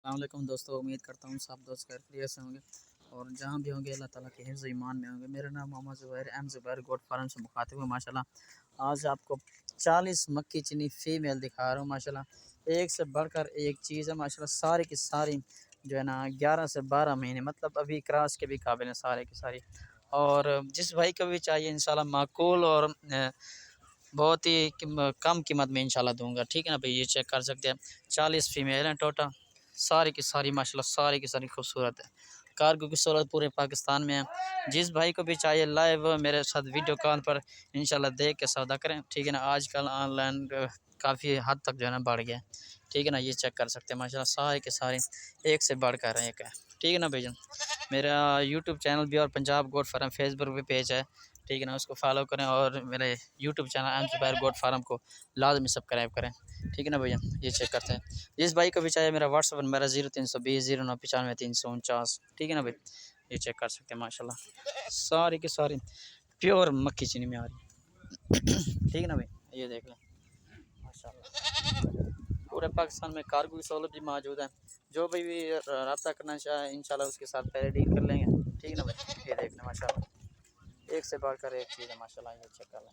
अस्सलामुअलैकुम दोस्तों, उम्मीद करता हूँ सब दोस्त खैरियत से होंगे और जहाँ भी होंगे अल्लाह ताला के हिफ्ज़ ईमान में होंगे। मेरा नाम Mohammad Zubair M Zubair goat farm से मुखातिब हूँ। माशाल्लाह आज आपको 40 मक्की चीनी फ़ीमेल दिखा रहा हूँ। माशाल्लाह एक से बढ़कर एक चीज़ है। माशाल्लाह सारी की सारी जो है ना 11 से 12 महीने मतलब अभी क्रॉस के भी काबिल हैं सारे की सारी। और जिस भाई को भी चाहिए इंशाल्लाह माकूल और बहुत ही कम कीमत में इंशाल्लाह दूंगा। ठीक है ना भाई, ये चेक कर सकते हैं 40 फीमेल हैं टोटल, सारी की सारी माशाल्लाह सारी की सारी खूबसूरत है। कार्गो की सहूलत पूरे पाकिस्तान में है। जिस भाई को भी चाहिए लाइव मेरे साथ वीडियो कॉल पर इंशाल्लाह देख के सौदा करें। ठीक है ना, आजकल ऑनलाइन काफ़ी हद तक जो है ना बढ़ गया। ठीक है ना, ये चेक कर सकते हैं माशाल्लाह सारे के सारे एक से बढ़कर एक है। ठीक है ना भाईजान, मेरा यूट्यूब चैनल भी और पंजाब गोट फार्म फेसबुक पे पेज है। ठीक है ना, उसको फॉलो करें और मेरे YouTube channel M Zubair goat farm को लाजमी सब्सक्राइब करें। ठीक है ना भैया, ये चेक करते हैं। जिस भाई को भी चाहिए मेरा व्हाट्सअप नंबर है 0320 0995 349। ठीक है ना भाई, ये चेक कर सकते हैं माशाल्लाह सारी की सारी प्योर मक्खी चीनी में आ रही है। ठीक है ना भाई, ये देख लें माशाल्लाह पूरे पाकिस्तान में कार्गो की सहूलत भी मौजूद है। जो भी रब्ता करना चाहे इंशाल्लाह उसके साथ पहले डील कर लेंगे। ठीक है ना भाई, ये देख लें माशाल्लाह एक से बढ़कर एक चीज़ है माशाल्लाह, ये चेक कर लें।